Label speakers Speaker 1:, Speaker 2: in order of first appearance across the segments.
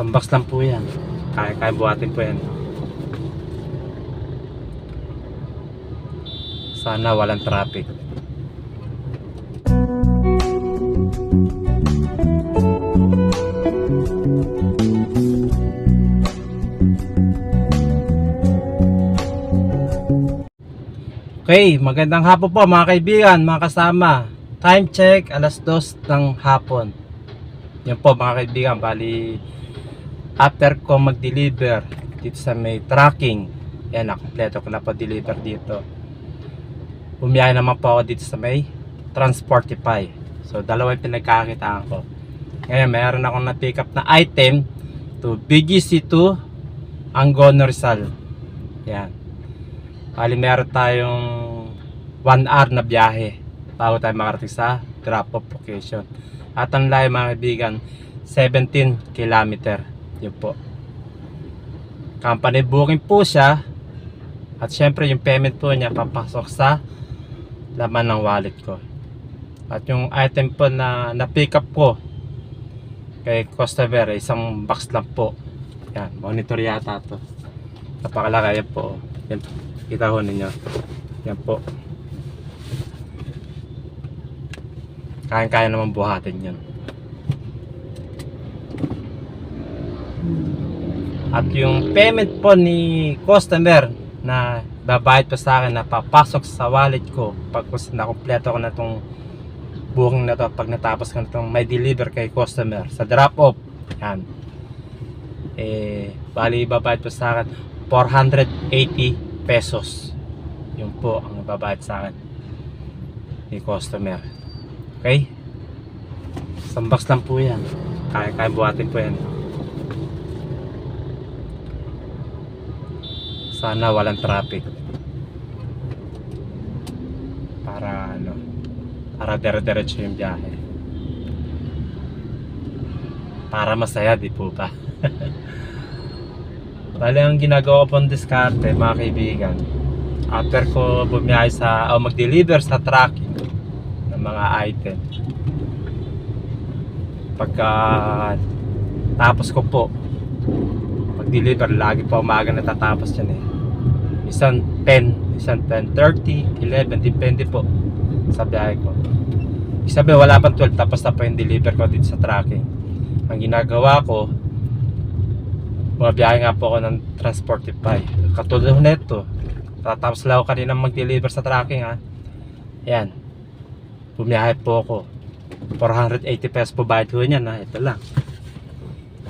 Speaker 1: Isang box lang po yan. Kaya buhatin po yan. Sana walang traffic. Okay, magandang hapon po mga kaibigan, mga kasama. Time check, alas 2 ng hapon. Yan po mga kaibigan, bali after ko mag-deliver dito sa may tracking, yan, nakompleto ko na po deliver dito. Bumiyahe naman po ako dito sa may Transportify. So dalawa yung pinagkakitaan ko. Ngayon meron akong na-pick up na item to BGC2 Angono Rizal. Yan, bali meron tayong 1 hour na biyahe bago tayo makarating sa drop-off location. At ang layo mga kaibigan, 17 kilometer. Yun po. Company booking po siya. At syempre yung payment po niya papasok sa laman ng wallet ko. At yung item po na na-pick up ko kay customer, isang box lang po. Yan, monitor yata to. Napakalaki yan po. Yan, kita ho ninyo. Yan po. Kaya naman buhatin yun. At yung payment po ni customer na babayad po sa akin na papasok sa wallet ko pag nakompleto ko na itong booking na to, pag natapos ko na itong may deliver kay customer sa drop off, yan, bali babayad po sa akin 480 pesos. Yun po ang babayad sa akin ni customer. Okay, isang box lang po yan. Kaya buhatin po yan. Sana walang traffic para para dire-diretso yung biyahe, para masaya, di po ba? Bali ang ginagawa ko pong diskarte mga kaibigan, after ko bumiyahe o mag-deliver sa tracking ng mga item, pagka tapos ko po mag-deliver, lagi pa umaga natatapos yan isang 10, isang 10:30, 11, depende po sa biyahe ko. Isabi wala pang 12, tapos na po yung deliver ko dito sa tracking. Ang ginagawa ko, mga biyahe nga po ako ng Transportify. Katulad nito, tatapos lang ako kanina mag-deliver sa tracking Ayan, bumiyahe po ako, 480 pesos po bayad ko yan ito lang.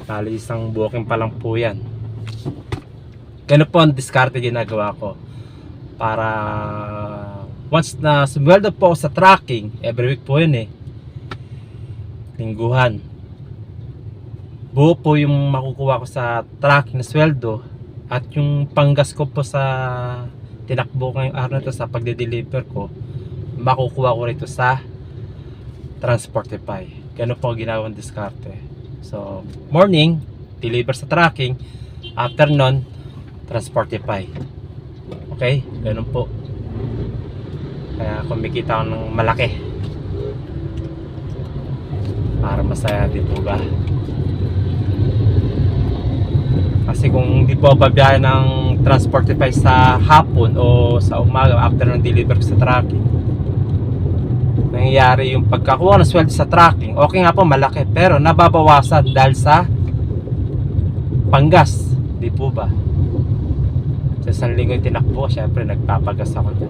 Speaker 1: Bali isang booking pa lang po yan. Ganun po ang diskarte ginagawa ko para once na sumweldo po sa tracking, every week po yun lingguhan, buo po yung makukuha ko sa tracking na sweldo, at yung panggas ko po sa tinakbo ngayong araw na to sa pagde-deliver ko, makukuha ko rito sa Transportify. Ganun po ginawang diskarte. So morning, deliver sa tracking, afternoon, Transportify. Okay, ganun po. Kaya kumikita ako ng malaki para masaya, di po ba? Kasi kung hindi po babiyahe ng Transportify sa hapon o sa umaga after ng deliver sa tracking, nangyayari yung pagkakuha ng sweldo sa tracking, okay nga po malaki, pero nababawasan dahil sa panggas, di po ba? Sa isang linggo yung tinakbo, syempre nagpapagas ako dyan.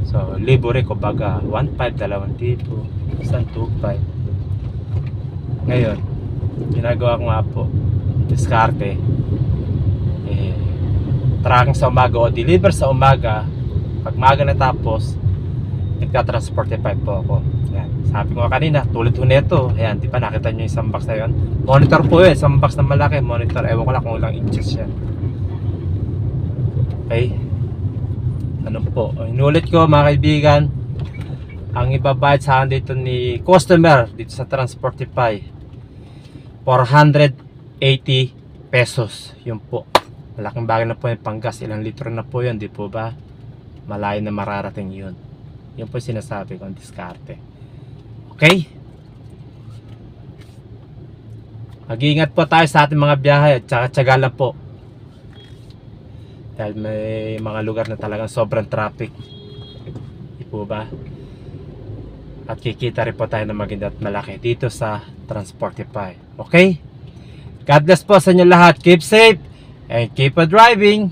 Speaker 1: So libre ko baga 1.5, 2,000, 1.25. Ngayon ginagawa ko nga po diskarte, tracking sa umaga o deliver sa umaga. Pag maga natapos, nagka-Transportify po ako. Yan, sabi ko kanina, tulad ko nito, ayan, di ba nakita nyo yung isang box na yun? Monitor po yun, isang box na malaki monitor, ewan ko lang kung ilang inches yan. Okay, ano po, inulit ko mga kaibigan, ang ibabayad sa akin dito ni customer dito sa Transportify, 480 pesos. Yun po, malaking bagay na po yung panggas, ilang litro na po yun, di po ba? Malayo na mararating yun. Yun po sinasabi ko, ang diskarte. Okay, Mag-iingat po tayo sa ating mga biyahe at tsaga lang po. Dahil may mga lugar na talagang sobrang traffic. Di po ba? At kikita rin po tayo ng maganda at malaki dito sa Transportify. Okay? God bless po sa inyo lahat. Keep safe and keep on driving.